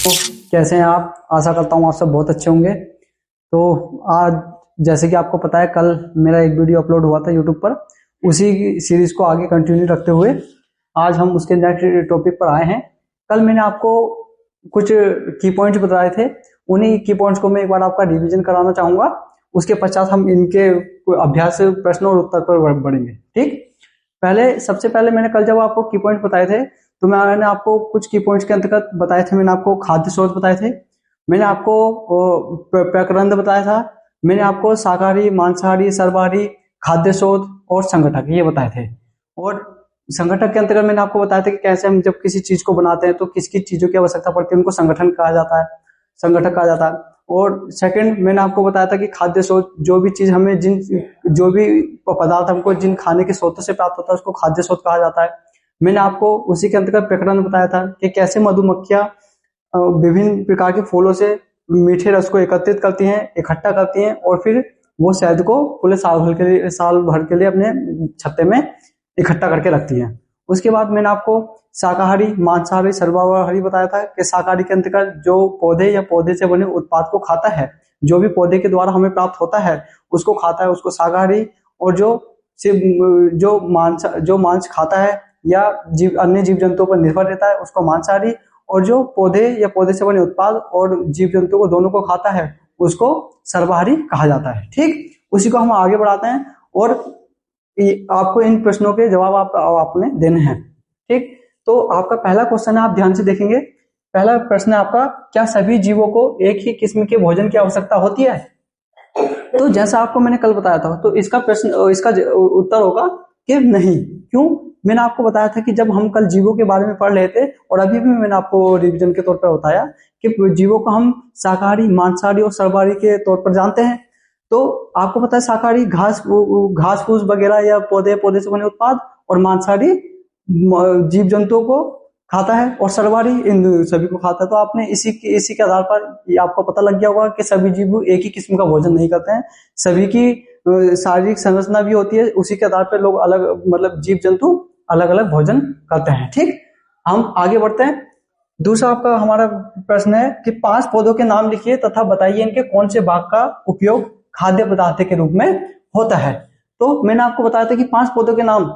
तो कैसे हैं आप? आशा करता हूँ आप सब बहुत अच्छे होंगे। तो आज जैसे कि आपको पता है कल मेरा एक वीडियो अपलोड हुआ था यूट्यूब पर, उसी सीरीज को आगे कंटिन्यू रखते हुए आज हम उसके नेक्स्ट टॉपिक पर आए हैं। कल मैंने आपको कुछ की पॉइंट्स बताए थे, उन्हीं की पॉइंट्स को मैं एक बार आपका रिवीजन कराना चाहूंगा। उसके पश्चात हम इनके अभ्यास प्रश्न और उत्तर पर बढ़ेंगे। ठीक, सबसे पहले मैंने कल जब आपको की पॉइंट बताए थे तो मैंने आपको कुछ की पॉइंट्स के अंतर्गत बताए थे। मैंने आपको खाद्य स्रोत बताए थे, मैंने आपको प्रकरंद बताया था, मैंने आपको शाकाहारी, मांसाहारी, सर्वाहारी, खाद्य स्रोत और संगठक ये बताए थे। और संगठक के अंतर्गत मैंने आपको बताया था कि कैसे हम जब किसी चीज को बनाते हैं तो किस किस चीजों की आवश्यकता पड़ती है, उनको संगठन कहा जाता है, संगठक कहा जाता है। और सेकंड मैंने आपको बताया था कि खाद्य स्रोत जो भी चीज हमें जो भी पदार्थ हमको जिन खाने के स्रोतों से प्राप्त होता है उसको खाद्य स्रोत कहा जाता है। मैंने आपको उसी के अंतर्गत प्रकरण बताया था कि कैसे मधुमक्खियां विभिन्न प्रकार के फूलों से मीठे रस को एकत्रित करती हैं, इकट्ठा करती हैं और फिर वो शहद को पूरे साल भर के लिए अपने छत्ते में इकट्ठा करके रखती हैं। उसके बाद मैंने आपको शाकाहारी, मांसाहारी, सर्वाहारी बताया था कि शाकाहारी के अंतर्गत जो पौधे या पौधे से बने उत्पाद को खाता है, जो भी पौधे के द्वारा हमें प्राप्त होता है उसको खाता है, उसको शाकाहारी। और जो मांस खाता है या अन्य जीव जंतुओं पर निर्भर रहता है उसको मांसाहारी। और जो पौधे या पौधे से बने उत्पाद और जीव जंतु को दोनों को खाता है उसको सर्वाहारी कहा जाता है। ठीक, उसी को हम आगे बढ़ाते हैं और आपको इन प्रश्नों के जवाब आपने देने हैं। ठीक, तो आपका पहला क्वेश्चन है, आप ध्यान से देखेंगे। पहला प्रश्न है आपका, क्या सभी जीवों को एक ही किस्म के भोजन की आवश्यकता होती है? तो जैसा आपको मैंने कल बताया था, तो इसका उत्तर होगा कि नहीं। क्यों? मैंने आपको बताया था कि जब हम कल जीवों के बारे में पढ़ रहे थे और अभी भी मैंने आपको रिवीजन के तौर पर बताया कि जीवों को हम शाकाहारी, मांसाहारी और सर्वाहारी के तौर पर जानते हैं। तो आपको पता है शाकाहारी घास फूस वगैरह या पौधे से बने उत्पाद, और मांसाहारी जीव जंतुओं को खाता है और सर्वाहारी इन सभी को खाता है। तो आपने इसी के आधार पर आपको पता लग गया होगा कि सभी जीव एक ही किस्म का भोजन नहीं करते हैं, सभी की शारीरिक संरचना भी होती है, उसी के आधार पर लोग अलग जीव जंतु अलग अलग भोजन करते हैं। ठीक, हम आगे बढ़ते हैं। दूसरा आपका हमारा प्रश्न है कि 5 पौधों के नाम लिखिए तथा बताइए इनके कौन से भाग का उपयोग खाद्य पदार्थ के रूप में होता है। तो मैंने आपको बताया था कि 5 पौधों के नाम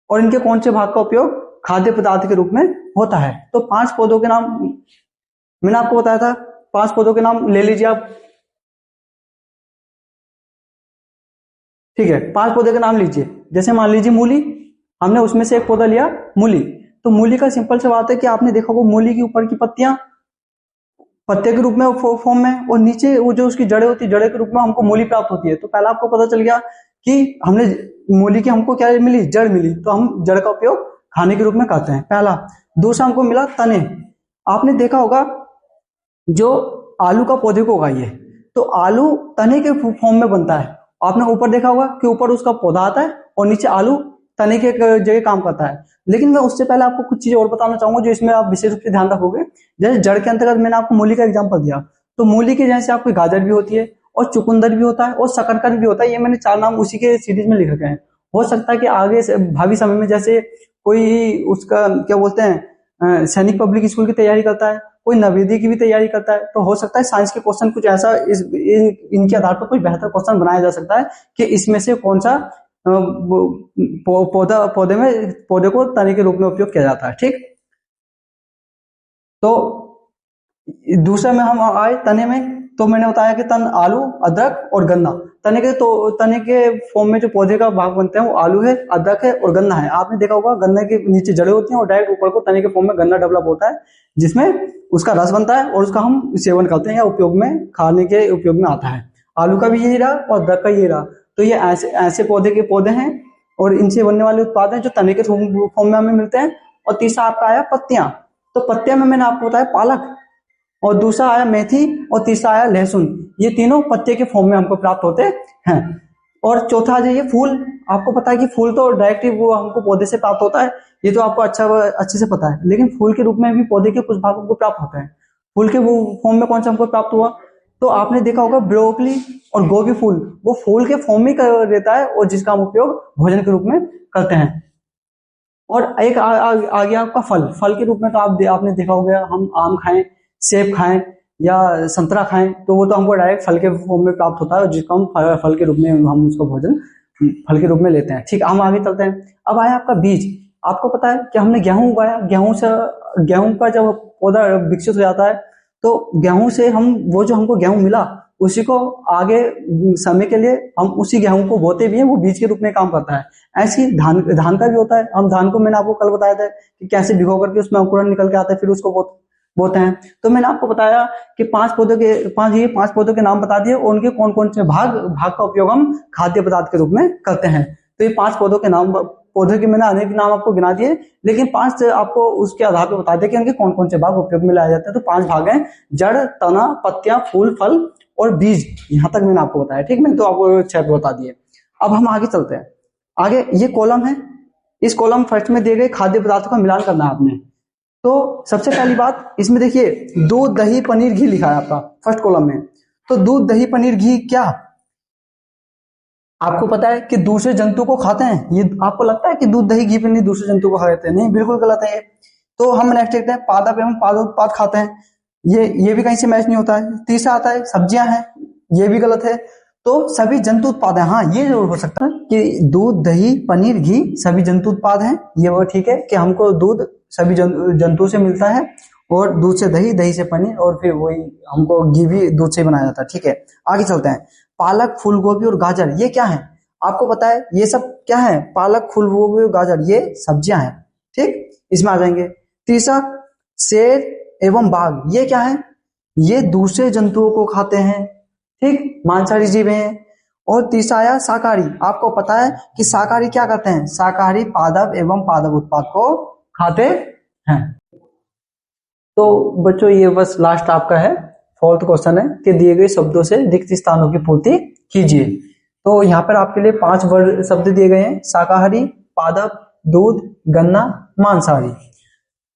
और इनके कौन से भाग का उपयोग खाद्य पदार्थ के रूप में होता है। तो 5 पौधों के नाम मैंने आपको बताया था, 5 पौधों के नाम ले लीजिए आप। ठीक है, 5 पौधे के नाम लीजिए। जैसे मान लीजिए मूली, हमने उसमें से एक पौधा लिया मूली। तो मूली का सिंपल सा बात है कि आपने देखा होगा मूली के ऊपर की पत्तियां पत्ते के रूप में फॉर्म में, और नीचे वो जो उसकी जड़ें होती है जड़े के रूप में हमको मूली प्राप्त होती है। तो पहला आपको पता चल गया कि हमने मूली की हमको क्या मिली, जड़ मिली, तो हम जड़ का उपयोग खाने के रूप में करते हैं, पहला। दूसरा हमको मिला तने। आपने देखा होगा जो आलू का पौधे को उगाइए तो आलू तने के फॉर्म में बनता है। आपने ऊपर देखा होगा कि ऊपर उसका पौधा आता है और नीचे आलू तने के जगह काम करता है। लेकिन मैं उससे पहले आपको कुछ चीजें और बताना चाहूंगा जो इसमें आप विशेष रूप से ध्यान रखोगे। जैसे जड़ के अंतर्गत मैंने आपको मूली का एग्जांपल दिया, तो मूली के जैसे आपको गाजर भी होती है और चुकंदर भी होता है और शकरकंद भी होता है। ये मैंने 4 नाम उसी के सीरीज में लिख रखे हैं। हो सकता है कि आगे से भावी समय में जैसे कोई उसका क्या बोलते हैं सैनिक पब्लिक स्कूल की तैयारी करता है, कोई नवोदय की भी तैयारी करता है, तो हो सकता है साइंस के क्वेश्चन कुछ ऐसा इनके आधार पर कुछ बेहतर क्वेश्चन बनाया जा सकता है कि इसमें से कौन सा पौधे को तने के रूप में उपयोग किया जाता है। ठीक, तो दूसरा में हम आए तने में, तो मैंने बताया कि तन आलू, अदरक और गन्ना। तने के फॉर्म में जो पौधे का भाग बनते हैं वो आलू है, अदरक है और गन्ना है। आपने देखा होगा गन्ने के नीचे जड़ें होती हैं और डायरेक्ट ऊपर को तने के फॉर्म में गन्ना डेवलप होता है, जिसमें उसका रस बनता है और उसका हम सेवन करते हैं या उपयोग में खाने के उपयोग में आता है। आलू का भी यही रहा और अदरक का यही रहा। तो ये ऐसे पौधे हैं और इनसे बनने वाले उत्पाद हैं जो तने के फॉर्म में हमें मिलते हैं। और तीसरा आपका आया पत्तियां। तो पत्तियां में मैंने आपको बताया पालक, और दूसरा आया मेथी, और तीसरा आया लहसुन। ये तीनों पत्ते के फॉर्म में हमको प्राप्त होते हैं। और चौथा आ जाइए फूल। आपको पता है कि फूल तो डायरेक्टली वो हमको पौधे से प्राप्त होता है, ये तो आपको अच्छे से पता है। लेकिन फूल के रूप में भी पौधे के कुछ भागों को प्राप्त होते हैं। फूल के वो फॉर्म में कौन सा हमको प्राप्त हुआ? तो आपने देखा होगा ब्रोकली और गोभी फूल, वो फूल के फॉर्म में रहता है और जिसका हम उपयोग भोजन के रूप में करते हैं। और एक आ गया आपका फल के रूप में। तो आपने देखा होगा हम आम खाएं, सेब खाएं या संतरा खाएं तो वो तो हमको डायरेक्ट फल के फॉर्म में प्राप्त होता है, जिसको हम फल के रूप में हम उसको भोजन फल के रूप में लेते हैं। ठीक, हम आगे चलते हैं। अब आया आपका बीज। आपको पता है कि हमने गेहूं उगाया, गेहूं का जब पौधा विकसित हो जाता है तो गेहूं से हम वो जो हमको गेहूं मिला उसी को आगे समय के लिए हम उसी गेहूं को बोते भी हैं, वो बीज के रूप में काम करता है। ऐसे ही धान का भी होता है। हम धान को मैंने आपको कल बताया था कि कैसे भिगो करके उसमें अंकुरन निकल के आता है, फिर उसको बोते हैं। तो मैंने आपको बताया कि पांच पौधों के नाम बता दिए और उनके कौन कौन से भाग का उपयोग हम खाद्य पदार्थ के रूप में करते हैं। तो ये 5 पौधों के मैंने अनेक नाम आपको गिना दिए, लेकिन 5 आपको उसके आधार पर बता दिया कि उनके कौन कौन से भाग उपयोग में लाए जाते हैं। तो 5 भाग हैं, जड़, तना, पत्तियां, फूल, फल और बीज। यहां तक मैंने आपको बताया। ठीक, मैंने तो आपको 6 बता दिए। अब हम आगे चलते हैं। आगे ये कॉलम है, इस कॉलम फर्स्ट में दिए गए खाद्य पदार्थों का मिलान करना है आपने। तो सबसे पहली बात इसमें देखिए, दूध, दही, पनीर, घी लिखा है आपका फर्स्ट कॉलम में। तो दूध, दही, पनीर, घी क्या आपको पता है कि दूसरे जंतु को खाते हैं? ये आपको लगता है कि दूध, दही, घी, पनीर दूसरे जंतु को खाते हैं? नहीं, बिल्कुल गलत है ये। तो हम नेक्स्ट देखते हैं, पादप एवं पादोत्पाद खाते हैं। ये भी कहीं से मैच नहीं होता है। तीसरा आता है सब्जियां हैं, ये भी गलत है। तो सभी जंतु उत्पाद है, हाँ ये जरूर हो सकता है कि दूध, दही, पनीर, घी सभी जंतु उत्पाद हैं। ये वो ठीक है कि हमको दूध सभी जंतु से मिलता है और दूध से दही, दही से पनीर और फिर वही हमको घी भी दूध से बनाया जाता है। ठीक है, आगे चलते हैं। पालक, फूल गोभी और गाजर ये क्या है? आपको पता है ये सब क्या है? पालक, फूल गोभी और गाजर ये सब्जियां हैं। ठीक, इसमें आ जाएंगे। तीसरा शेर एवं बाघ ये क्या है? ये दूसरे जंतुओं को खाते हैं। ठीक, मांसाहारी जीव हैं। और तीसरा आया शाकाहारी। आपको पता है कि शाकाहारी क्या करते हैं? शाकाहारी पादप एवं पादप उत्पाद को खाते हैं। तो बच्चों ये बस लास्ट आपका है, 4th क्वेश्चन है कि दिए गए शब्दों से रिक्त स्थानों की पूर्ति कीजिए। तो यहाँ पर आपके लिए 5 वर्ड शब्द दिए गए हैं, शाकाहारी, पादप, दूध, गन्ना, मांसाहारी।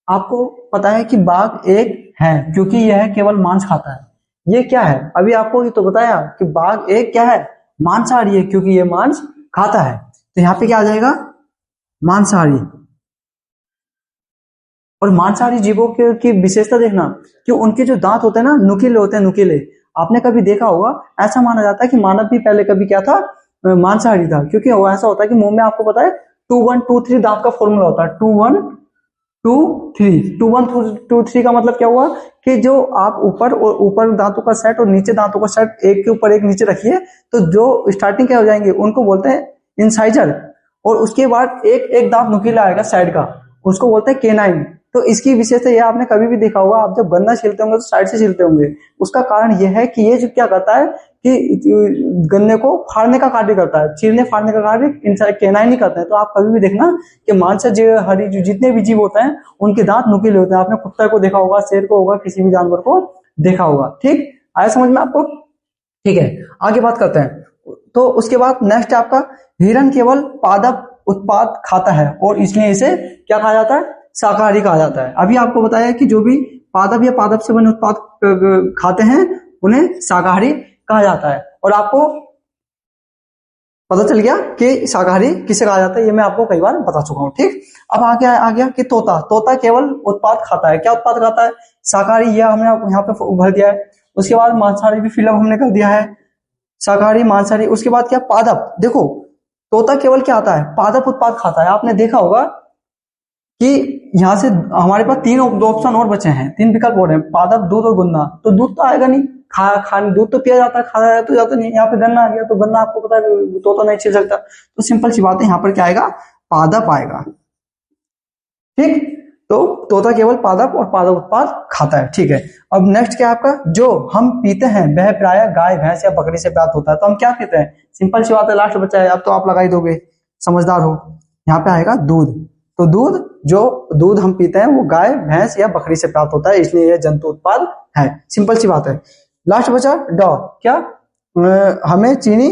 आपको पता है कि बाघ एक है क्योंकि यह केवल मांस खाता है। ये क्या है? अभी आपको ये तो बताया कि बाघ एक क्या है? मांसाहारी है क्योंकि ये मांस खाता है। तो यहाँ पे क्या आ जाएगा? मांसाहारी। और मांसाहारी जीवों की विशेषता देखना कि उनके जो दांत होते हैं ना, नुकीले होते हैं, नुकीले। आपने कभी देखा होगा, ऐसा माना जाता है कि मानव भी पहले कभी क्या था? मांसाहारी था। क्योंकि वो ऐसा होता है कि मुंह में आपको पता है 2 1 2 3 दांत का फॉर्मूला होता है। 2 1 2 3 2 1 2 3 का मतलब क्या हुआ कि जो आप ऊपर दांतों का सेट और नीचे दांतों का सेट एक के ऊपर एक नीचे रखिए तो जो स्टार्टिंग क्या हो जाएंगे उनको बोलते हैं इंसाइजर। और उसके बाद एक दांत नुकीला आएगा साइड का, उसको बोलते हैं केनाइन। तो इसकी विशेषता ये आपने कभी भी देखा होगा, आप जब गन्ना छीलते होंगे तो साइड से छीलते होंगे। उसका कारण यह है कि ये जो क्या करता है कि गन्ने को फाड़ने का कार्य करता है, चीरने फाड़ने का कार्य केनाइन ही करता है। तो आप कभी भी देखना कि मांसाहारी जीव जितने भी जीव होते हैं उनके दांत नुकीले होते हैं। आपने कुत्ते को देखा होगा, शेर को होगा, किसी भी जानवर को देखा होगा। ठीक, आया समझ में आपको? ठीक है, आगे बात करते हैं। तो उसके बाद नेक्स्ट आपका हिरण केवल पादप उत्पाद खाता है और इसलिए इसे क्या कहा जाता है? शाकाहारी कहा जाता है। अभी आपको बताया कि जो भी पादप या पादप से बने उत्पाद खाते हैं उन्हें शाकाहारी कहा जाता है। और आपको पता चल गया कि शाकाहारी किसे कहा जाता है, ये मैं आपको कई बार बता चुका हूं। ठीक, अब आगे आ गया कि तोता केवल उत्पाद खाता है। क्या उत्पाद खाता है? शाकाहारी, यह हमने यहाँ पे भर दिया है। उसके बाद मांसाहारी भी फिलअप हमने कर दिया है, शाकाहारी, मांसाहारी। उसके बाद क्या? पादप। देखो तोता केवल क्या आता है? पादप उत्पाद खाता है। आपने देखा होगा कि यहां से हमारे पास 3 ऑप्शन और बचे हैं, 3 विकल्प और हैं, पादप, दूध और गन्ना। तो दूध तो आएगा नहीं, दूध तो पिया जाता है, खाया तो जाता नहीं। यहाँ पे गन्ना आ गया तो गन्ना आपको पता है तोता नहीं छील सकता। तो सिंपल सी बात है, यहाँ पर क्या आएगा? पादप आएगा। ठीक, तो तोता केवल पादप और पादप उत्पाद खाता है। ठीक है, अब नेक्स्ट क्या आपका? जो हम पीते हैं वह प्रायः गाय, भैंस या बकरी से प्राप्त होता है। तो हम क्या पीते हैं? सिंपल सी बात है, लास्ट बचा है, अब तो आप लगा ही दोगे, समझदार हो। यहाँ पे आएगा दूध। तो जो दूध हम पीते हैं वो गाय, भैंस या बकरी से प्राप्त होता है, इसलिए यह जंतु उत्पाद है। सिंपल सी बात है। लास्ट बचा डॉ, क्या? हमें चीनी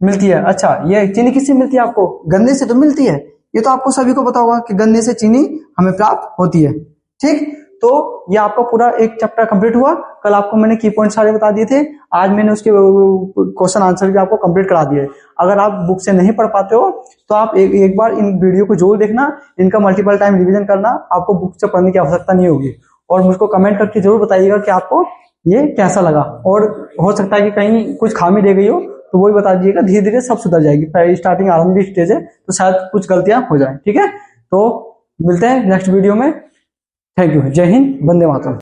मिलती है। अच्छा, ये चीनी किससे मिलती है? आपको गन्ने से तो मिलती है, ये तो आपको सभी को पता होगा कि गन्ने से चीनी हमें प्राप्त होती है। ठीक, तो ये आपका पूरा एक चैप्टर कंप्लीट हुआ। कल आपको मैंने की पॉइंट सारे बता दिए थे, आज मैंने उसके क्वेश्चन आंसर भी आपको कंप्लीट करा दिए। अगर आप बुक से नहीं पढ़ पाते हो तो आप एक बार इन वीडियो को जरूर देखना, इनका मल्टीपल टाइम रिवीजन करना, आपको बुक से पढ़ने की आवश्यकता नहीं होगी। और मुझको कमेंट करके जरूर बताइएगा कि आपको ये कैसा लगा, और हो सकता है कि कहीं कुछ खामी रह गई हो तो वही बता दीजिएगा, धीरे धीरे सब सुधर जाएगी। पहले स्टार्टिंग आरंभिक स्टेज है तो शायद कुछ गलतियां हो जाए। ठीक है, तो मिलते हैं नेक्स्ट वीडियो में। थैंक यू, जय हिंद, वंदे मातरम।